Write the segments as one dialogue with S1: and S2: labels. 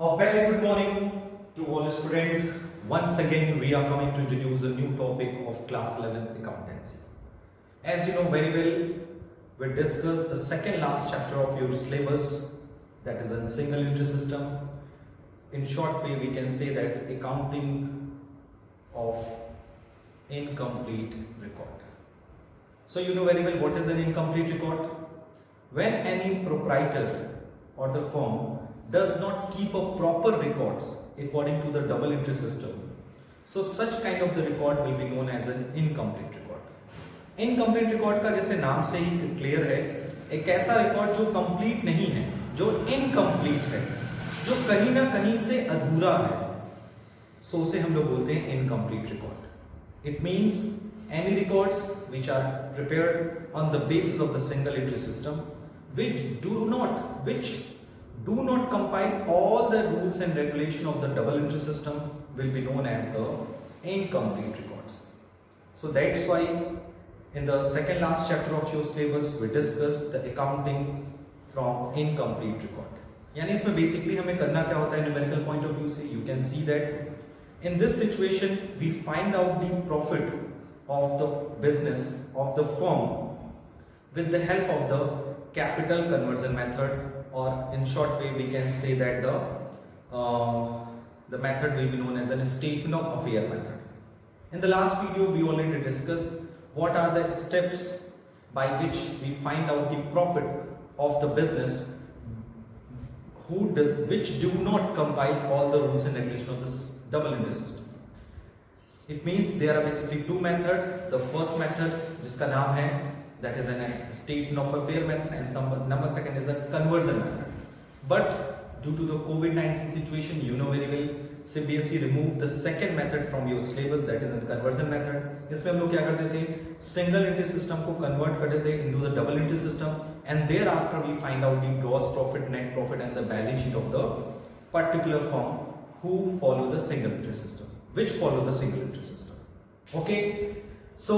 S1: A very good morning to all students. Once again, we are coming to introduce a new topic of class 11th accountancy. As you know very well, we discussed the second last chapter of your syllabus, that is a single entry system. In short way, we can say that accounting of incomplete record. So you know very well what is an incomplete record. When any proprietor or the firm does not keep a proper records according to the double entry system, so such kind of the record will be known as an incomplete record. Incomplete record का जैसे नाम से ही clear है, एक ऐसा record जो complete नहीं है, जो इनकम्प्लीट है, जो कहीं ना कहीं से अधूरा है, सो उसे हम लोग बोलते हैं incomplete record. It means any records which are prepared on the basis of the single entry system which do not compile all the rules and regulation of the double entry system will be known as the incomplete records. So that's why in the second last chapter of your syllabus we discussed the accounting from incomplete record. यानी इसमें basically हमें करना क्या होता है numerical point of view से. You can see that in this situation we find out the profit of the business of the firm with the help of the capital conversion method, or in short way we can say that the method will be known as a statement of affair method. In the last video we already discussed what are the steps by which we find out the profit of the business which do not compile all the rules and regulations of this double entry system. It means there are basically two methods. The first method जिसका नाम है that is a statement of affair method, and number second is a conversion method. But due to the COVID-19 situation, you know very well, CBSE removed the second method from your syllabus, that is a conversion method. इसमें हम लोग क्या करते थे, single entry system को convert करते थे into the double entry system, and thereafter we find out the gross profit, net profit and the balance sheet of the particular firm who follow the single entry system. Which follow the single entry system. Okay, so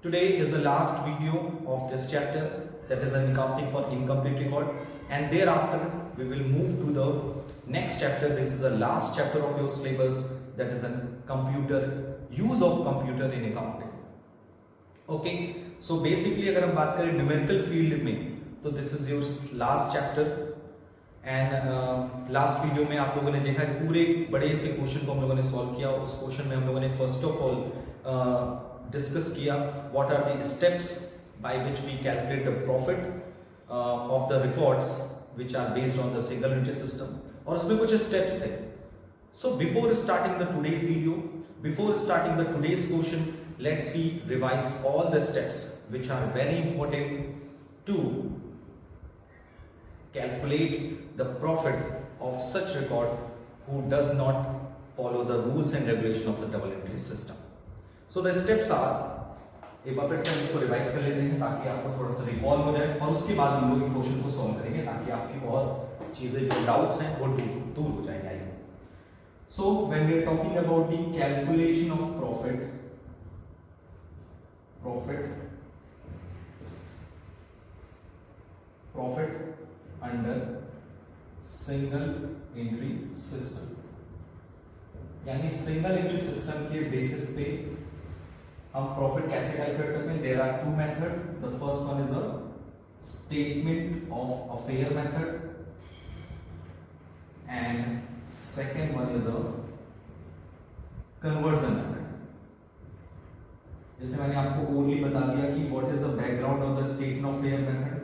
S1: today is the last video of this chapter, that is an accounting for incomplete record, and thereafter we will move to the next chapter. This is the last chapter of your syllabus, that is a use of computer in accounting. Okay, so basically अगर हम बात करें numerical field में, तो this is your last chapter. And last video में आप लोगों ने देखा है पूरे बड़े से क्वेश्चन को हम लोगों ने सॉल्व किया. उस क्वेश्चन में हम लोगों ने फर्स्ट ऑफ ऑल डिस्कस किया what are the steps by which we calculate the profit of the records which are based on the single entry system, और उसमें कुछ स्टेप्स थे. So before starting the today's video, before starting the today's question, let's we revise all the steps which are very important to calculate the profit of such record who does not follow the rules and regulation of the double entry system. So the steps are, एक बार फिर से हम इसको revise कर लेते हैं ताकि आपको थोड़ा सा रिकॉल हो जाए, और उसके बाद हम लोग क्वेश्चन को सॉल्व करेंगे ताकि आपकी और चीजें जो डाउट्स हैं वो दूर हो जाएंगे. So when we are talking about the calculation of profit under single entry system, यानी सिंगल एंट्री सिस्टम के बेसिस पे हम प्रॉफिट कैसे कैलकुलेट करते हैं. There are two method. The first one is a statement of affair method and second one is a conversion method. जैसे मैंने आपको ओनली बता दिया कि what is the background of the statement of affair method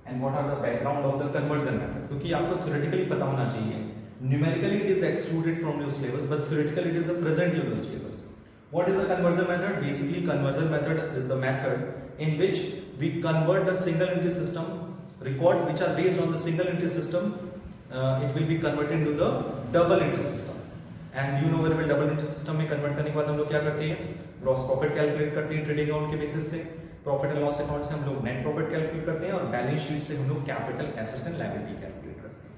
S1: and what are the background of the conversion method, क्योंकि आपको theoretically पता होना चाहिए. Numerically it is excluded from your syllabus, but theoretically it is a present in your syllabus. What is the conversion method? Basically conversion method is the method in which we convert the single entry system record which are based on the single entry system, it will be converted into the double entry system. And you know very well double entry system में convert करने के बाद हम लोग क्या करते हैं, gross profit calculate करते हैं ट्रेडिंग अकाउंट के बेसिस से, प्रॉफिट एंड लॉस अकाउंट से हम लोग नेट प्रॉफिट कैलकुलेट करते हैं, और बैलेंस शीट से हम लोग capital assets and liability calculate करते हैं.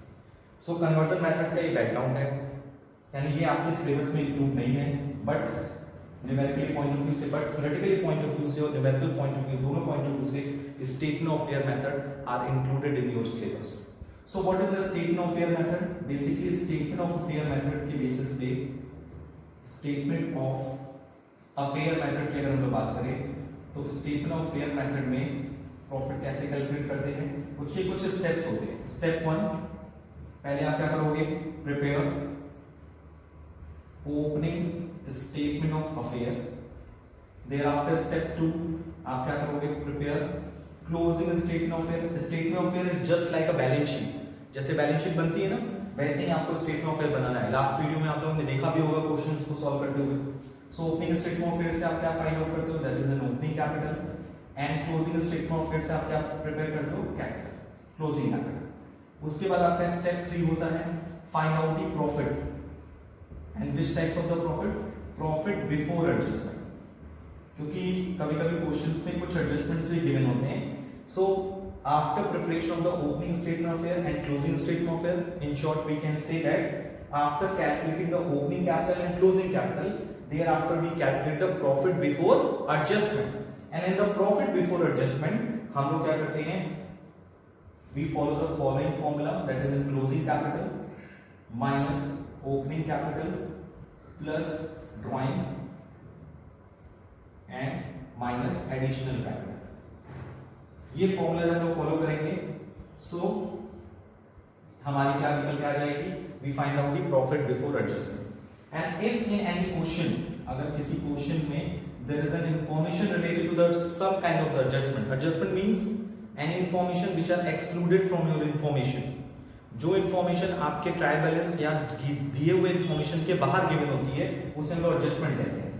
S1: सो कन्वर्जन मेथड का ये बैकग्राउंड है, यानी ये आपके सिलेबस में इंक्लूड नहीं है, but numerically point of view से, but theoretically point of view से और न्यूमेरिकल पॉइंट ऑफ व्यू, दोनों पॉइंट ऑफ व्यू से statement of affair method are included in your syllabus. So what is the statement of affair method? Basically statement of affair method के basis पे, statement of affair method की अगर हम लोग बात करें तो स्टेटमेंट ऑफ फेयर मेथड में प्रॉफिट कैसे कैलकुलेट करते हैं, उसके कुछ स्टेप्स होते हैं। स्टेप 1, पहले आप क्या करोगे, prepare opening statement of affair. Thereafter step 2 आप क्या करोगे, prepare closing statement of affair. Statement of affair is just like a balance sheet. जैसे बैलेंस शीट बनती है ना, वैसे ही आपको स्टेटमेंट ऑफ अफेयर बनाना है। लास्ट वीडियो में आप लोगों ने देखा भी होगा क्वेश्चंस को सॉल्व करते हुए। So opening statement of affair से आप क्या फाइंड आउट करते हो, that is an opening capital, and closing statement of affair से आप क्या प्रिपेयर करते हो, कैपिटल, क्लोजिंग कैपिटल। उसके बाद आपका स्टेप 3 होता है find out the profit and which types of the profit, profit before adjustment, क्योंकि कभी-कभी क्वेश्चंस में कुछ एडजस्टमेंट्स भी गिवन होते हैं। So after preparation of the opening statement of affair and closing statement of affair, in short we can say that after calculating the opening capital and closing capital, thereafter we calculate the profit before adjustment, and in the profit before adjustment हम लोग क्या करते हैं, we follow the following formula, that is in closing capital minus opening capital plus drawing and minus additional capital। ये formula हम लोग follow करेंगे। सो हमारी क्या निकल के आ जाएगी, we find out the profit before adjustment। And if in any question, अगर किसी क्वेश्चन में there is an information related to the some kind of the adjustment, adjustment means any information which are excluded from your information, जो information आपके trial balance या दिए हुए information के बाहर गिवन होती है उसे हम लोग एडजस्टमेंट कहते हैं।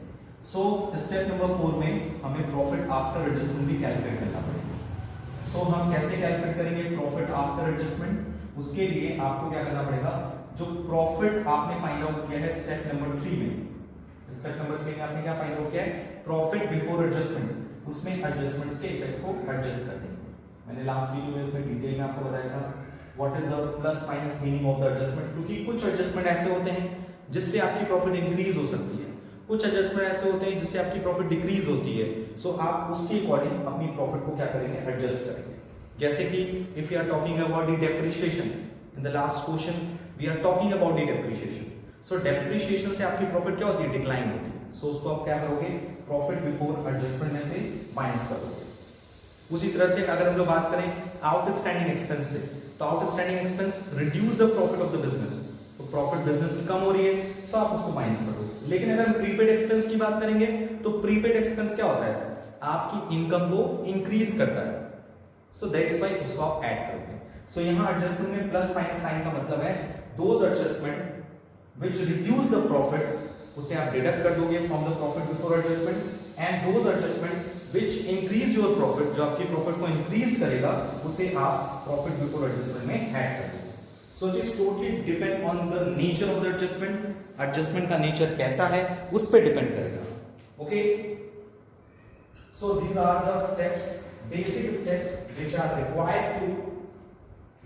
S1: सो स्टेप नंबर 4 में हमें प्रॉफिट आफ्टर एडजस्टमेंट भी कैलकुलेट करना पड़ेगा। सो हम कैसे कैलकुलेट करेंगे प्रॉफिट आफ्टर एडजस्टमेंट, उसके लिए आपको क्या करना पड़ेगा, जो प्रॉफिट आपने फाइंड आउट किया है स्टेप नंबर 3 में, स्टेप नंबर 3 में आपने क्या फाइंड आउट किया है, प्रॉफिट बिफोर एडजस्टमेंट, उसमें एडजस्टमेंट्स के इफेक्ट को एडजस्ट कर देंगे। मैंने लास्ट वीडियो में इसमें डिटेल में आपको बताया था what is the plus minus meaning of the adjustment, क्योंकि कुछ एडजस्टमेंट ऐसे होते हैं जिससे आपकी प्रॉफिट इंक्रीज हो सकती है, कुछ एडजस्टमेंट ऐसे होते हैं जिससे आपकी प्रॉफिट डिक्रीज होती है। सो आप उसके अकॉर्डिंग अपनी प्रॉफिट को क्या करेंगे, एडजस्ट करेंगे। जैसे कि if you are talking about the depreciation, in the last question we are talking about the depreciation. So depreciation से आपकी प्रॉफिट क्या होती है, डिक्लाइन होती है। सो उसको आप क्या करोगे, प्रॉफिट बिफोर एडजस्टमेंट में से माइनस करोगे। उसी तरह से अगर हम लोग बात करें आउटस्टैंडिंग एक्सपेंस से, तो outstanding expense reduce the profit of the business, तो प्रॉफिट बिजनेस की कम हो रही है, सो आप उसको माइनस करोगे। लेकिन अगर हम प्रीपेड एक्सपेंस की बात करेंगे तो प्रीपेड एक्सपेंस क्या होता है, आपकी इनकम को इंक्रीज करता है, सो दैट्स व्हाई उसको आप ऐड करोगे। सो यहां एडजस्टमेंट में प्लस माइनस साइन का मतलब है those adjustment which reduce the profit, उसे आप डिडक्ट कर दोगे from the profit before adjustment, and those adjustment which increase your profit, जो आपकी प्रॉफिट को इंक्रीज करेगा उसे आप प्रॉफिट बिफोर एडजस्टमेंट में ऐड कर दोगे। So it is totally depend on the nature of the adjustment, adjustment का नेचर कैसा है उस पे डिपेंड करेगा। Okay, so these are the steps, basic steps which are required to,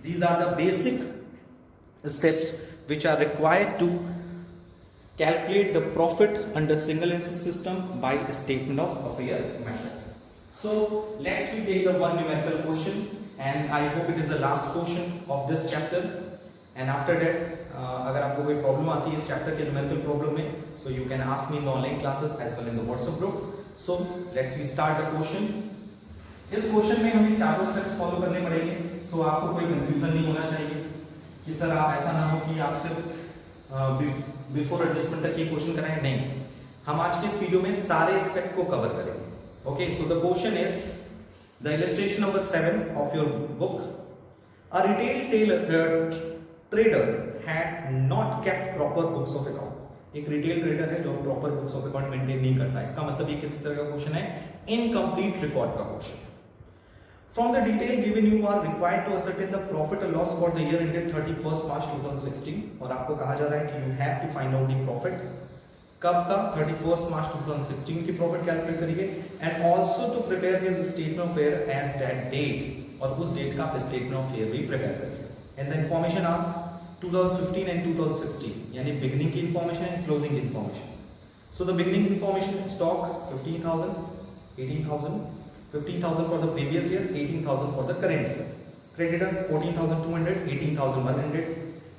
S1: these are the basic steps which are required to calculate the profit under single instance system by statement of affair method. So let's we take the one numerical question, and I hope it is the last question of this chapter, and after that अगर आपको कोई problem आती है इस chapter के numerical problem में, so you can ask me in the online classes as well in the WhatsApp group. So let's we start the question. इस question में हमें चारों स्टेप्स फॉलो करने पड़ेंगे, सो आपको कोई कंफ्यूजन नहीं होना चाहिए कि सर आप ऐसा ना हो कि आप सिर्फ बिफोर एडजस्टमेंट तक ये क्वेश्चन कराएं, नहीं, हम आज के इस वीडियो में सारे एस्पेक्ट को कवर करेंगे। Okay, so the question is the illustration number 7 of your book, a retail trader had not kept proper books of account. एक रिटेल ट्रेडर है जो proper books of account maintain नहीं करता, इसका मतलब ये किस तरह का क्वेश्चन है, इनकम्प्लीट रिकॉर्ड का question. From the detail given, you are required to ascertain the profit or loss for the year ended 31st March 2016, और आपको कहा जा रहा है कि you have to find out the profit कब का, 31st March 2016 की प्रॉफिट कैलकुलेट करिए, and also to prepare his statement of affair as that date, और उस डेट का आप स्टेटमेंट ऑफ फेयर भी प्रिपेयर करिए। And the information are 2015 and 2016, यानी बिगिनिंग की इंफॉर्मेशन एंड क्लोजिंग की information. So the beginning information, stock 15,000, 18,000, 15,000 for the previous year, 18,000 for the current year. Creditor 14,200, 18,100.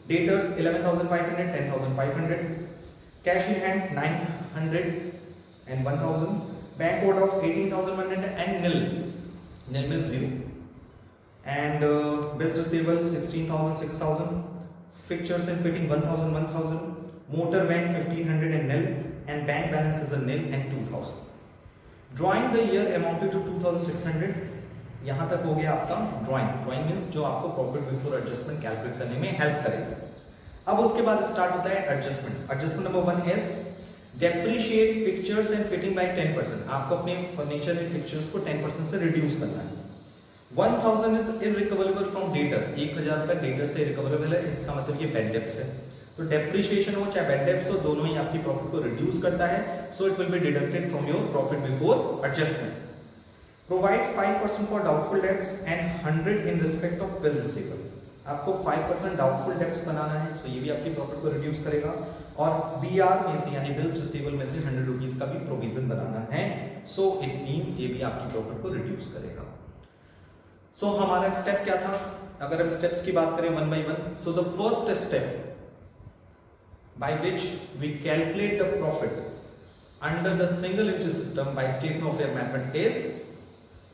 S1: Debtors 11,500, 10,500. Cash in hand 900 and 1,000. Bank overdraft 18,100 and nil. Nil means zero. And bills receivable 16,000, 6,000. Fixtures and fitting 1,000, 1,000. Motor van 1,500 and nil. And bank balance is a nil and 2,000. Drawing the year amounted to 2,600. यहाँ तक हो गया आपका drawing means जो आपको profit before adjustment calculate करने में help करेगा। अब उसके बाद स्टार्ट होता है adjustment. Adjustment number 1 is depreciate fixtures and fitting by 10%। आपको अपने फर्नीचर एंड फिक्चर्स को 10% से रिड्यूस करना है। 1,000 इज इररिकवरेबल फ्रॉम डेटर। 1,000 रुपए डेटर से रिकवरेबल है, इसका मतलब ये बैड डेब्ट्स है। तो डेप्रिशिएशन हो चाहे बैड डेब्ट्स हो, दोनों ही आपकी प्रॉफिट को रिड्यूस करता है। So it will be deducted from your profit before adjustment. Provide 5% for doubtful debts and 100 in respect of bills receivable. आपको 5% doubtful debts बनाना है, so ये भी आपकी प्रॉफिट को रिड्यूस करेगा। और BR में से यानी बिल्स रिसीवेबल में से 100 रुपीज का भी प्रोविजन बनाना है, so it means ये भी आपकी प्रॉफिट को रिड्यूस करेगा। So हमारा स्टेप क्या था? अगर हम स्टेप्स की बात करें one by one, so the first step by which we calculate the profit under the single entry system by statement of affair method is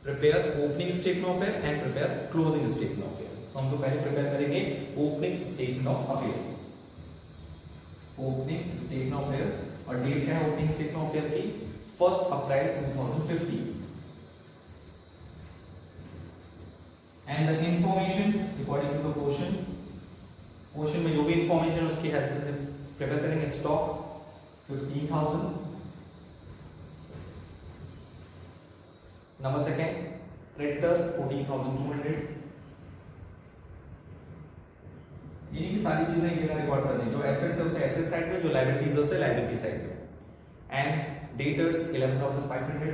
S1: prepare opening statement of affair and prepare closing statement of affair। तो हम तो पहले prepare करेंगे opening statement of affair. Opening statement of affair और date क्या है opening statement of affair की? 1 April 2015। And the information according to the question में जो भी इंफॉर्मेशन है उसकी हेल्प से प्रिपेयर करेंगे। स्टॉक 15,000। Number second creditor 14,200। ये की सारी चीजें एक जगह रिकॉर्ड कर दें। जो एसेट्स है उसे एसेट साइड पे, जो लायबिलिटीज है उसे लायबिलिटी साइड पे। And debtors 11,500।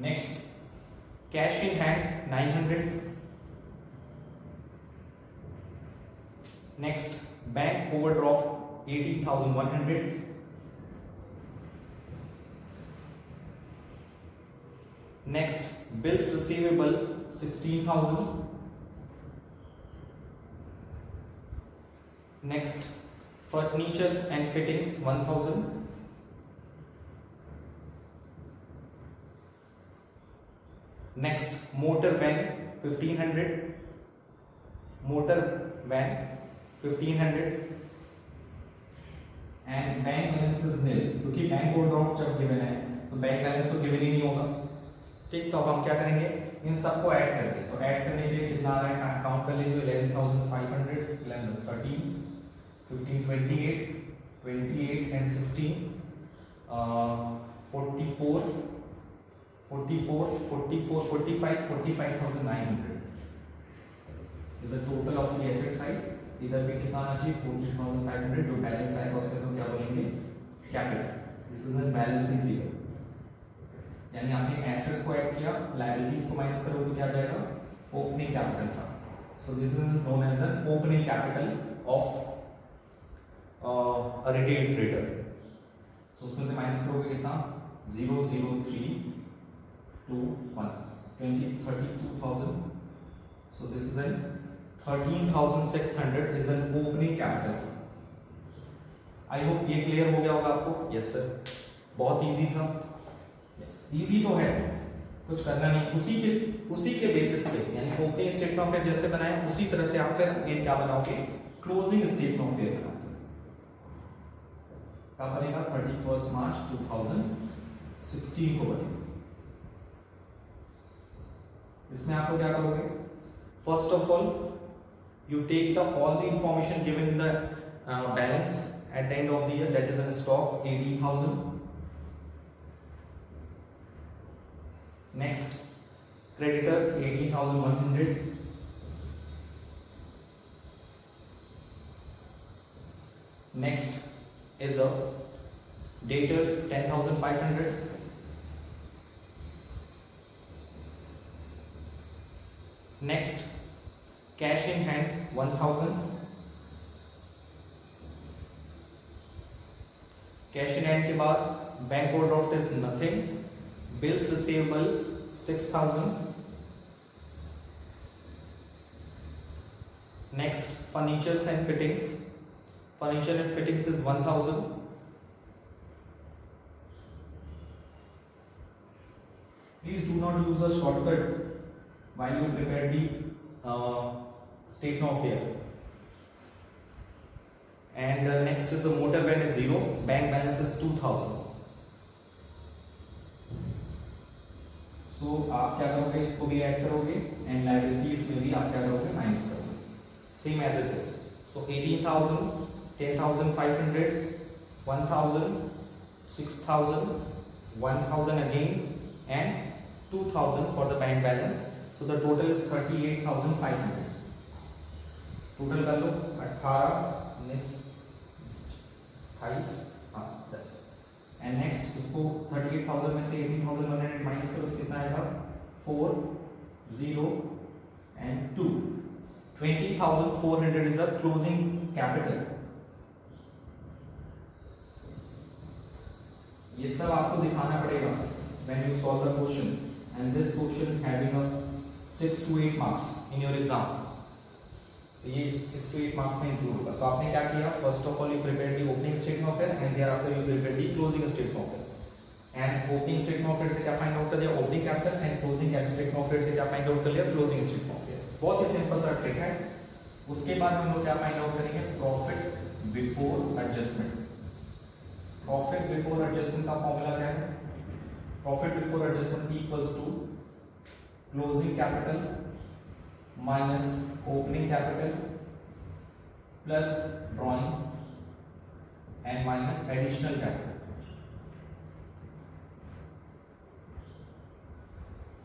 S1: Next cash in hand 900। Next bank overdraft 18,100। Next, bills receivable 16,000. Next, furnitures and fittings 1,000. Next, motor van 1,500. Motor van 1,500. And bank balance is nil, क्योंकि bank overdraft जब given है तो bank balance तो given ही नहीं होगा। ठीक, तो अब हम क्या करेंगे? इन सबको ऐड करेंगे। सो ऐड करने के लिए कितना आ रहा है काउंट कर लीजिए। 11,500, 11, 13, 15, 28, 28 and 16, 44, 44, 44, 45, 45,900 is the total of the asset side। इधर भी कितना आना चाहिए? 14,500। जो बैलेंस आएगा उसके तो क्या बोलेंगे? Capital. This is the balancing figure. यानी आपने एसेट्स को ऐड किया, लायबिलिटीज को माइनस करोगे तो क्या आ जाएगा? ओपनिंग कैपिटल था। So this is known as an opening capital of a retail trader. So उसमें से माइनस करोगे कितना? 00321 32,000। So this is an 13,600 is an opening capital. I hope ये क्लियर हो गया होगा आपको। यस सर, बहुत इजी था। इजी तो है, कुछ करना नहीं। उसी के बेसिस पे यानी ओपनिंग स्टेटमेंट ऑफ अफेयर जैसे बनाया उसी तरह से आप फिर अगेन क्या बनाओगे? क्लोजिंग स्टेटमेंट ऑफ अफेयर बनाओगे। कब बनेगा? 31 मार्च 2016 को बनेगा। इसमें आपको क्या करोगे? First of all you take the all the information given in the balance at the end of the year, that is an stock 18,000। Next, creditor 18,100. Next is a debtors 10,500. Next, cash in hand 1,000. Cash in hand के बाद bank overdraft is nothing. Bills receivable 6,000. Next, furnitures and fittings. Furniture and fittings is 1,000. Please do not use a shortcut while you prepare the statement of fare. And next is a motor band is 0. Bank balance is 2,000. So आप क्या करोगे, इसको भी add करोगे and liabilities में भी आप क्या करोगे, माइनस करोगे, same as it is. So 18,000, 10,500, 1,000, 6,000, 1,000 again and 2,000 for the bank balance. So the total is 38,500. Total कर लो 18, 19, 28, 10. एंड नेक्स्ट इसको 38,000 में से 18,100 माइनस करो, कितना आएगा 4, 0 and 2. 20,400 is a closing capital. ये सब आपको दिखाना पड़ेगा when you solve the question, and this question having a 6 to 8 marks in your exam. So ये 6 to 8 marks में include होगा. So आपने क्या किया, first of all you prepared the opening statement of fare and thereafter you prepared the closing statement of fare. And opening statement of fare से क्या find out कर दिया, opening capital, and closing statement of fare से क्या find out कर लिया, closing statement of fare. बहुत ही simple सा ट्रिक है. उसके बाद हम लोग क्या फाइंड आउट करेंगे, profit before adjustment. Profit before adjustment का फॉर्मूला क्या है, profit before adjustment equals to closing capital minus opening capital plus drawing and minus additional capital.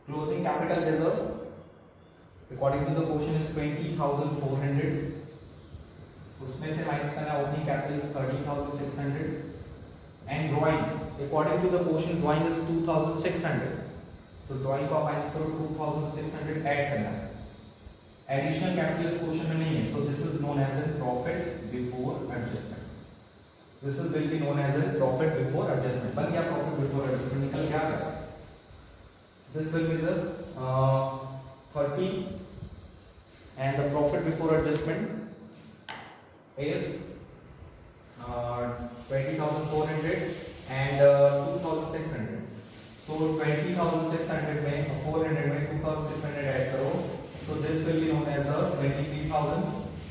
S1: Closing capital reserve according to the question is 20,400. उसमें से minus करना opening capital is 30,600 and drawing according to the question drawing is 2,600. so drawing को आप minus करो 2,600 add करना है. Additional capital इस question में नहीं है, so this is known as a profit before adjustment. this is will be known as a profit before adjustment. बन गया profit before adjustment, निकल गया. this will be the 30 and the profit before adjustment is 20,400 and 2,600. so 20,600 में 400 में 2,600 add करो, so this will be known as the 23,000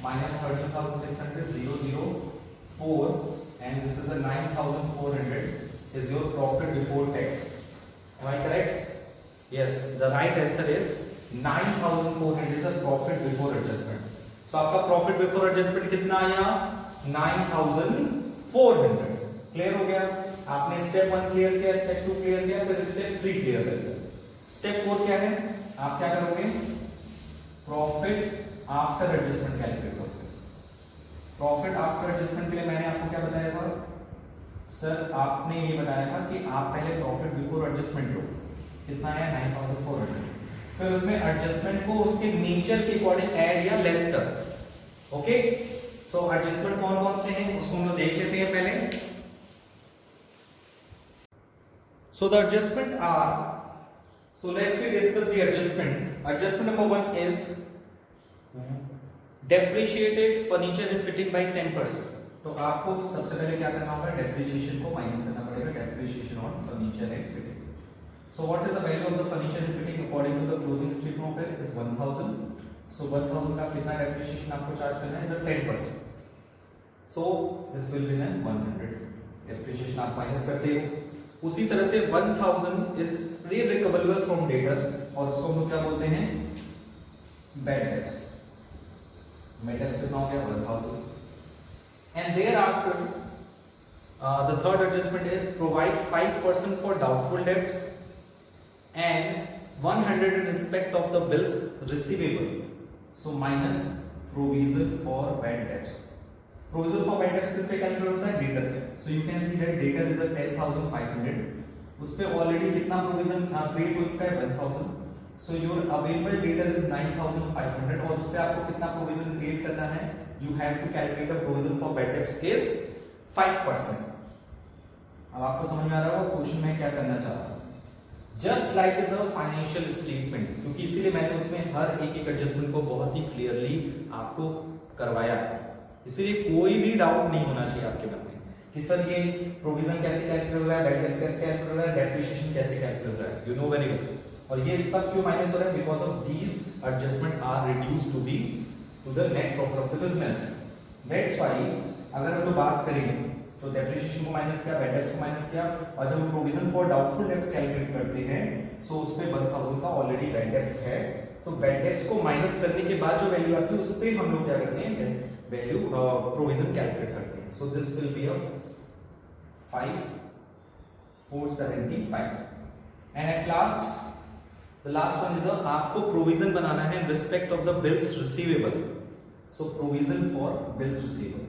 S1: minus 13,600 004 and this is a 9,400 is your profit before tax. am I correct? yes, the right answer is 9,400 is a profit before adjustment. so आपका profit before adjustment कितना आया, 9,400. Clear हो गया. आपने step 1 clear किया, step 2 clear किया, फिर step 3 clear कर लिया. स्टेप 4 क्या है, आप क्या करोगे, प्रॉफिट आफ्टर एडजस्टमेंट कैलकुलेट करोगे. प्रॉफिट आफ्टर एडजस्टमेंट के लिए मैंने आपको क्या बताया था सर, आपने ये बताया था कि आप पहले प्रॉफिट बिफोर एडजस्टमेंट लो, कितना आया 9,400. फिर उसमें एडजस्टमेंट को उसके नेचर के अकॉर्डिंग ऐड या लेस कर. ओके, सो एडजस्टमेंट कौन कौन से हैं उसको हम लोग देख लेते हैं पहले. So the adjustment are, so let's we discuss the adjustment. Adjustment number 1 is depreciated furniture and fitting by 10%. तो आपको सबसे पहले क्या करना होगा, डेप्रिशिएशन को माइनस करना पड़ेगा, depreciation on furniture and fitting. So what is the value of the furniture and fitting according to the closing statement of fare is 1,000. So 1,000 का कितना depreciation आपको चार्ज करना है, is 10%. So this will be then 100. Depreciation आप minus करते हो. उसी तरह से 1,000 is re-recoverable from debtor और उसको हम लोग क्या बोलते हैं, bad debts. Bad debts कितना हो गया 1,000. And thereafter the third adjustment is provide 5% for doubtful debts and 100 in respect of the bills receivable. So minus provision for bad debts. Provision for bad debts किस पे calculate होता है, debtor पे. So you can see that debtor is a 10,500. उस पे already कितना provision create हो चुका है 1,000. So your available debtor is 9,500 और उस पे आपको कितना प्रोविजन क्रिएट करना है, you have to calculate a provision for bad debts is 5%. अब आपको समझ में आ रहा होगा क्वेश्चन में क्या करना चाह रहा हूं. Just like is a financial statement, क्योंकि इसीलिए मैंने उसमें हर एक एडजस्टमेंट को बहुत ही क्लियरली आपको करवाया है, इसीलिए कोई भी डाउट नहीं होना चाहिए आपके मन में कि सर ये प्रोविजन कैसे कैलकुलेट हो रहा है, बैड डेट्स कैसे कैलकुलेट हो रहा है, डेप्रिसिएशन कैसे कैलकुलेट हो रहा है, यू नो वेरी वेल। और ये सब क्यों माइनस हो रहा है? Because of these adjustment are reduced to the net profit of the business. That's why अगर हम लोग बात करें तो डेप्रिसिएशन को माइनस किया, बैड डेट्स को माइनस किया, और जब हम provision for doubtful debts calculate करते हैं सो उस पे 1000 का ऑलरेडी बैड डेट्स है, सो बैड डेट्स को माइनस करने के बाद जो वैल्यू आती है उस पे हम लोग क्या करते हैं, वैल्यू प्रोविजन कैलकुलेट करते हैं। So this will be a 5475 and at last the last one is आपको प्रोविजन बनाना है in respect of the bills receivable. So provision for bills receivable,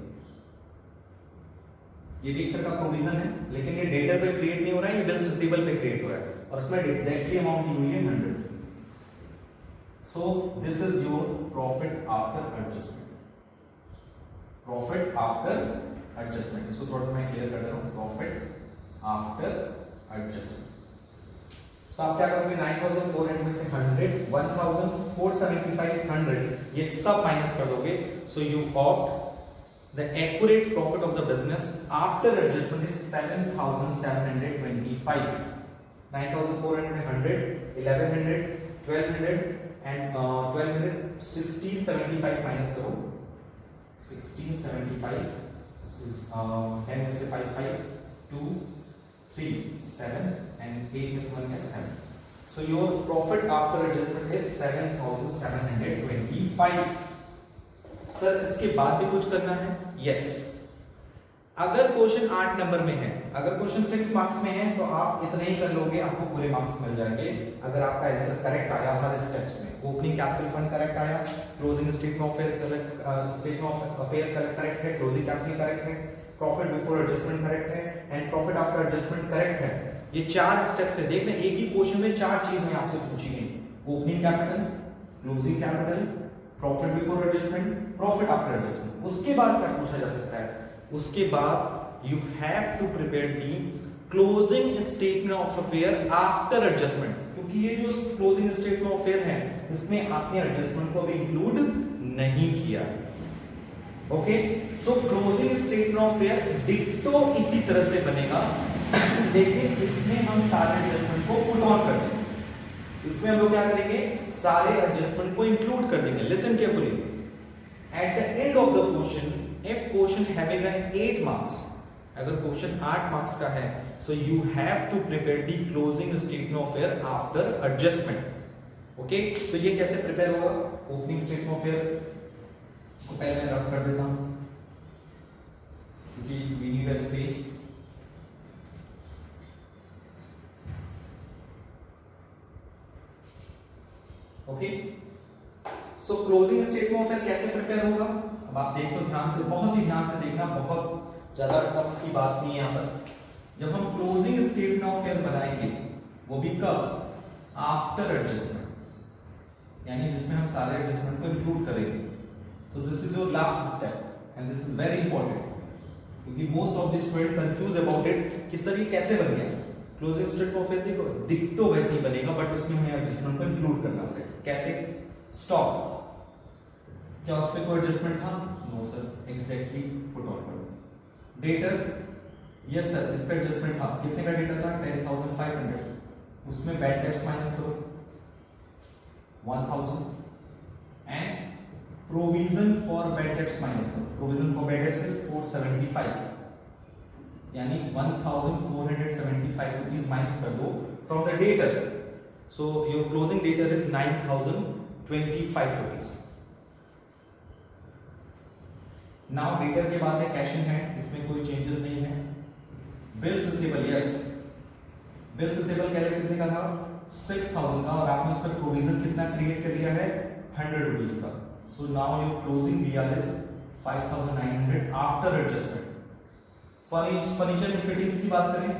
S1: ये भी एक तरह का प्रोविजन है, लेकिन ये डेटर पे क्रिएट नहीं हो रहा है, ये बिल्स रिसीवेबल पे क्रिएट हो रहा है और इसमें एग्जैक्टली अमाउंट दी हुई है 100। सो this is your profit after adjustment, profit after adjustment. इसको थोड़ा सा मैं क्लियर कर रहा हूं, प्रॉफिट आफ्टर एडजस्टमेंट। सो आप क्या करोगे, 9400 में से 100, 1475, 100 ये सब माइनस कर दोगे। So you opt the accurate profit of the business after adjustment is 7725। 9400 में 100, 1100, 1200 and 1200, 1675 माइनस करो, 1675 10 में से 5 5 2 3 7 and 8 में से 1 है 7। So your profit after adjustment is 7725। Sir इसके बाद भी कुछ करना है? यस। अगर क्वेश्चन 8 नंबर में है, अगर क्वेश्चन 6 मार्क्स में है तो आप इतना ही कर लोगे, आपको पूरे मार्क्स मिल जाएंगे अगर आपका आंसर करेक्ट आया हर स्टेप्स में। ओपनिंग कैपिटल फंड करेक्ट आया, closing statement of affair correct है, क्लोजिंग कैपिटल करेक्ट है, प्रॉफिट बिफोर एडजस्टमेंट करेक्ट है and profit after adjustment correct है। ये 4 स्टेप्स है। देखना एक ही क्वेश्चन में 4 चीजें आपसे पूछी गई, opening capital, closing capital, profit before adjustment, profit after adjustment. उसके बाद क्या पूछा जा सकता है? उसके बाद you have to prepare the closing statement of affair after adjustment, क्योंकि ये जो क्लोजिंग स्टेटमेंट ऑफ अफेयर है इसमें आपने एडजस्टमेंट को भी इंक्लूड नहीं किया। Okay, so closing statement of affair ditto इसी तरह से बनेगा, लेकिन इसमें हम सारे एडजस्टमेंट को पुट ऑन कर देंगे। इसमें हम लोग क्या करेंगे, सारे एडजस्टमेंट को इंक्लूड कर देंगे। Listen carefully, at the end of the question, if question having 8 marks, अगर क्वेश्चन 8 मार्क्स का है, so you have to prepare the closing statement of affair after adjustment. Okay, so ये कैसे प्रिपेयर होगा? Opening statement of affair को पहले मैं rough कर देता हूं क्योंकि we need a space. Okay, so closing statement of affair कैसे प्रिपेयर होगा? अब आप देखो ध्यान से, बहुत ही ध्यान से देखना, बहुत ज्यादा टफ की बात नहीं है यहाँ पर। जब हम क्लोजिंग स्टेटमेंट ऑफ अफेयर बनाएंगे वो भी कब? आफ्टर एडजस्टमेंट, यानी जिसमें हम सारे एडजस्टमेंट को इंक्लूड करेंगे। So this is your last step and this is very important, क्योंकि most of the student confuse about it कि सर ये कैसे बन गया। क्लोजिंग स्टेटमेंट ऑफ अफेयर देखो डिट्टो वैसे ही बनेगा, बट उसमें हमें एडजस्टमेंट को इंक्लूड करना पड़ेगा। कैसे? स्टॉक, क्या उस पे कोई एडजस्टमेंट था? No sir, exactly put on करो। डेटर, यस सर, इस पे एडजस्टमेंट था। कितने का डेटर था? 10500, उसमें बैड डेट्स माइनस करो 1000 and provision for bad debts minus करो। Provision for bad debts is 475, यानी 1475 रुपीज माइनस कर दो from the debtor. So your closing debtor is 9025 rupees. Now debtor के बाद है कैश इन हैंड, इसमें कोई चेंजेस नहीं है। Bills receivable, yes, bills receivable calculate कितने का था? 6000 का, और आपने उस पर प्रोविजन कितना क्रिएट कर लिया है? 100 रुपीज का। So now your closing BR is 5900 after adjustment. Furniture and fittings की बात करें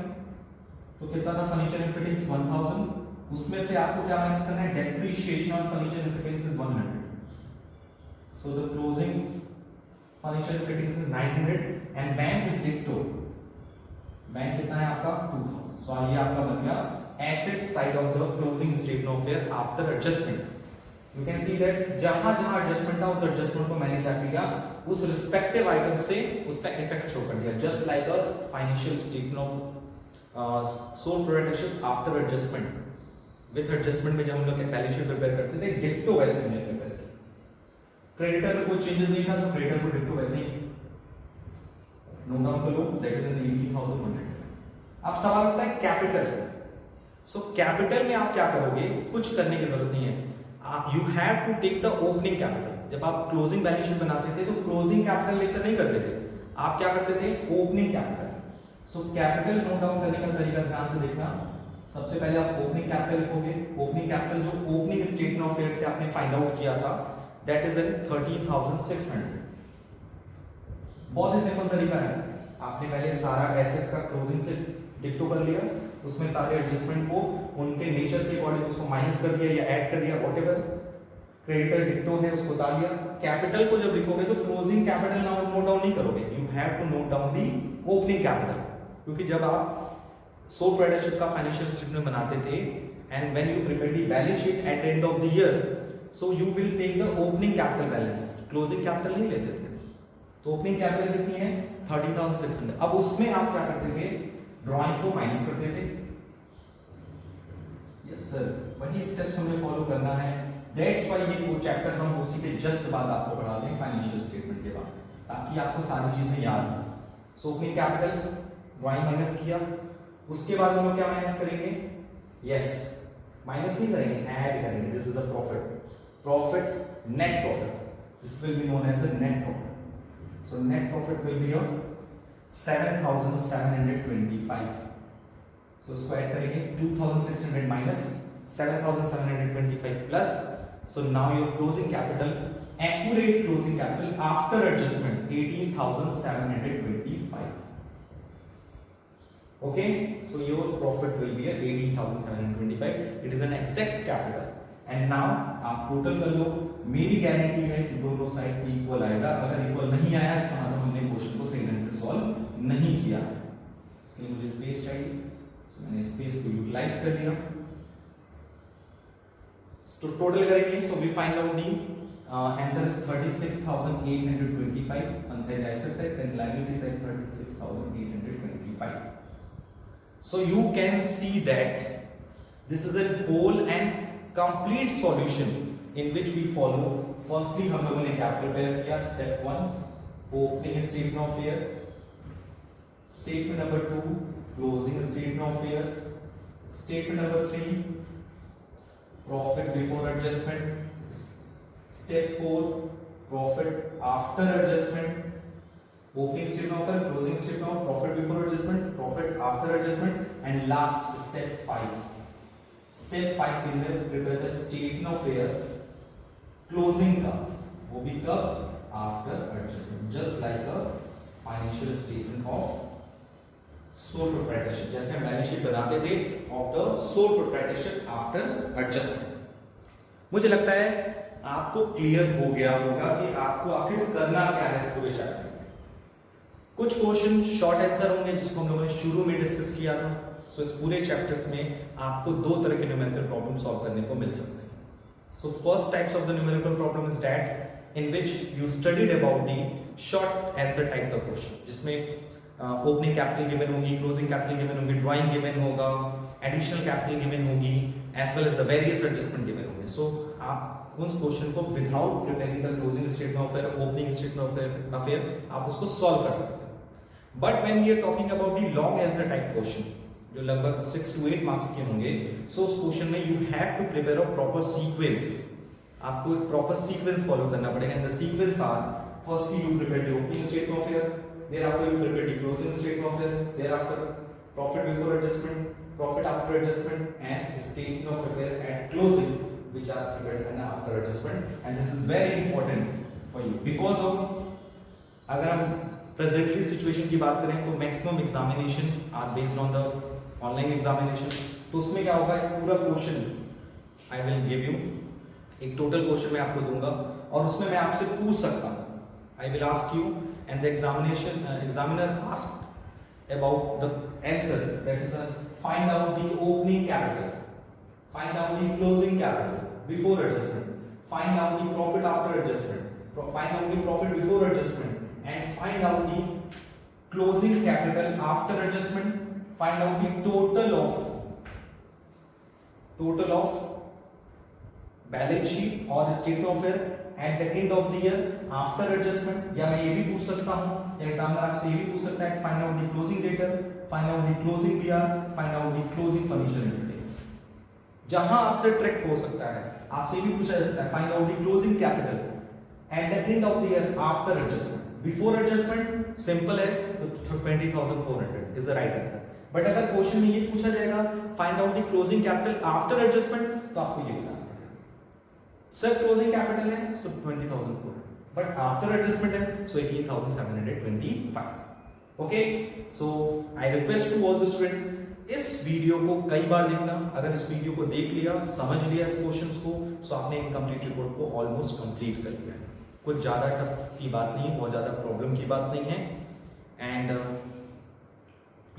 S1: तो कितना था? फर्नीचर एंड फिटिंग्स 1000, उसमें से आपको क्या माइनस करना है? Depreciation on furniture and fittings is 100। So the closing furniture and fittings is 900 and bank is ditto. Bank कितना है आपका? 2000। सो ये आपका बन गया asset side of the closing statement of affair after adjustment. You can see that जहां जहां adjustment था उस एडजस्टमेंट को मैंने क्या किया, उस रिस्पेक्टिव आइटम से उसका इफेक्ट शो कर दिया, just like a financial statement of sole proprietorship after adjustment. With adjustment में जब हम लोग बैलेंस शीट प्रिपेयर करते थे डिक्टो वैसे हमने प्रिपेयर किया. क्रेडिटर में कोई चेंजेस नहीं था तो क्रेडिटर को डिक्टो वैसे ही नोट डाउन कर लो, दैट इज 18,100. अब सवाल होता है कैपिटल. सो कैपिटल में आप क्या करोगे, कुछ करने की जरूरत नहीं है. You have to take the opening capital. जब आप क्लोजिंग बैलेंस शीट बनाते थे तो क्लोजिंग कैपिटल लेकर नहीं करते थे, आप क्या करते थे, opening capital. So capital note down करने का तरीका ध्यान से देखना. सबसे पहले आप ओपनिंग कैपिटल लिखोगे. ओपनिंग कैपिटल जो ओपनिंग स्टेटमेंट ऑफ अफेयर्स से आपने फाइंड आउट किया था, दैट इज 13,600. बहुत ही सिंपल तरीका है. आपने पहले सारा एसेट्स का क्लोजिंग से डिक्टो कर लिया, उसमें सारे एडजस्टमेंट को उनके नेचर के अकॉर्डिंग उसको माइनस कर दिया या ऐड कर दिया, व्हाटएवर. क्रेडिटर डिक्टो है उसको डाल दिया. कैपिटल को जब लिखोगे तो closing capital now note down नहीं करोगे, you have to note down the opening capital. क्योंकि जब आप सोल प्रोप्राइटरशिप का फाइनेंशियल स्टेटमेंट बनाते थे and when you prepare the balance sheet at the end of the year, so you will take the opening capital balance, closing capital नहीं लेते थे. तो ओपनिंग कैपिटल कितनी है, 13,600. अब उसमें आप क्या करते थे, ड्राइंग को माइनस करते थे. यस सर, वही स्टेप्स हमें फॉलो करना है. दैट्स व्हाई ये वो चैप्टर हम उसी के जस्ट बाद आपको पढ़ाते हैं फाइनेंशियल स्टेटमेंट के बाद, ताकि आपको सारी चीजें याद हो. So opening capital drawing minus किया, उसके बाद हम लोग क्या माइनस करेंगे, यस माइनस नहीं करेंगे, ऐड करेंगे. This is the profit, profit net profit, this will be known as a net profit. So net profit will be 7,725. So इसको ऐड करेंगे, 2,600 minus 7,725 plus. So now your closing capital, accurate closing capital after adjustment 18,725. Okay, so your profit will be 18,725. It is an exact capital. And now आप total कर लो. मेरी guarantee है कि दोनों side equal आएगा. अगर इक्वल नहीं आया इसका मतलब हमने क्वेश्चन को सही ढंग से सॉल्व नहीं किया. इसके लिए मुझे स्पेस चाहिए, सो मैंने स्पेस को यूटिलाइज कर दिया. तो टोटल करेंगे, so we find out the answer is 36,825 on the asset side and liability side 36,825. So you can see that this is a whole and complete solution in which we follow. Firstly हम लोगों ने क्या prepare किया, step 1 opening statement of affair, statement number 2 closing statement of affair, statement number 3 profit before adjustment, step 4 profit after adjustment, opening statement of affair, closing statement of profit before adjustment, profit after adjustment, and last step 5. Step 5 is prepare the statement of affair closing का, वो भी कब, after adjustment, just like a financial statement of sole proprietorship. जैसे हम balance sheet बनाते थे of the sole proprietorship after adjustment. मुझे लगता है आपको क्लियर हो गया होगा कि आपको आखिर करना क्या है इस पूरे चैप्टर में. कुछ क्वेश्चन शॉर्ट आंसर होंगे जिसको हम लोगों ने शुरू में डिस्कस किया था. सो इस पूरे चैप्टर्स में आपको दो तरह के न्यूमेरिकल प्रॉब्लम सॉल्व करने को मिल सकते हैं. So first types of the numerical problem is that in which you studied about the short answer type of question, जिसमें ओपनिंग कैपिटल गिवन होगी, क्लोजिंग कैपिटल गिवन होगी, ड्राइंग गिवन होगा, additional capital given होगी, as well as the various adjustment given होंगे. So आप उस question को without preparing the closing statement of affair, opening statement of affair, आप उसको सॉल्व कर सकते हैं. But when we are talking about the long answer type question जो लगभग 6 to 8 मार्क्स के होंगे, सो उस क्वेश्चन में you have to prepare a proper sequence. आपको एक प्रॉपर सीक्वेंस फॉलो करना पड़ेगा. And the sequence are, firstly you prepare the opening statement of affair, thereafter you prepare the closing statement of affair, thereafter profit before adjustment, profit after adjustment, and statement of affair at closing, which are prepared after adjustment. And this is very important for you because of, अगर हम presently situation की बात करें तो maximum examination are based on the online examination. तो उसमें क्या होगा, एक पूरा question I will give you, एक टोटल क्वेश्चन मैं आपको दूंगा और उसमें मैं आपसे पूछ सकता हूँ. I will ask you and the examiner asked about the answer, that is a find out the opening capital, find out the closing capital before adjustment, find out the profit after adjustment, find out the profit before adjustment, and find out the closing capital after adjustment, find out the total of balance sheet और state of affair at the end of the year after adjustment. या मैं ये भी पूछ सकता हूं, examiner आपसे ये भी पूछ सकता है, find out the closing debtor, find out the closing BR, find out the closing financial indicators. जहां आपसे ट्रिक हो सकता है, आपसे भी पूछा जा सकता है, find out the closing capital eight the end of the year after adjustment. Before adjustment simple है, तो 20,400 is the right answer. But अगर क्वेश्चन में ये पूछा जाएगा find out the closing capital after adjustment, तो आपको ये बताना है सिर्फ क्लोजिंग कैपिटल है सो 20,400, बट आफ्टर एडजस्टमेंट है so 18,725। Okay, so I request to all the student, इस वीडियो को कई बार देखना। अगर इस वीडियो को देख लिया, समझ लिया इस क्वेश्चंस को, सो आपने इनकम्प्लीट रिपोर्ट को ऑलमोस्ट कंप्लीट कर लिया है। कुछ ज्यादा टफ की बात नहीं है, बहुत ज्यादा प्रॉब्लम की बात नहीं है। And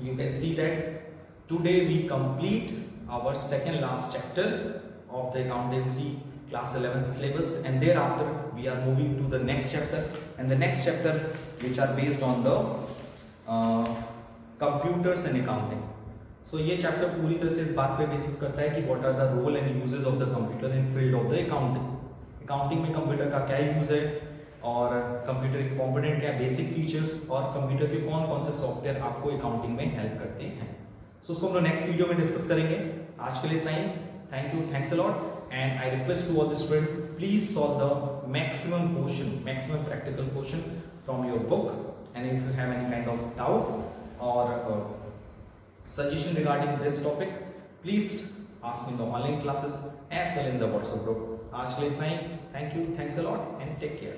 S1: you can see that today we complete our second last chapter of the accountancy class 11th syllabus, and thereafter we are moving to the next chapter, and the next chapter which are based on the computers and accounting. So ये chapter पूरी तरह से इस बात पे basis करता है कि what are the role and uses of the computer in field of the accounting. accounting में कंप्यूटर का क्या यूज है और कंप्यूटर के कंपोनेंट क्या, बेसिक फीचर्स, और कंप्यूटर के कौन कौन से सॉफ्टवेयर आपको अकाउंटिंग में हेल्प करते हैं। सो उसको हम लोग नेक्स्ट वीडियो में डिस्कस करेंगे। आज के लिए इतना ही। Thank you, thanks a lot. And I request to all the students, please solve the maximum practical question from your book. And if you have any kind of doubt or suggestion regarding this topic, please ask me in the online classes as well in the WhatsApp group. आज के लिए इतना ही। Thank you, thanks a lot, and take care.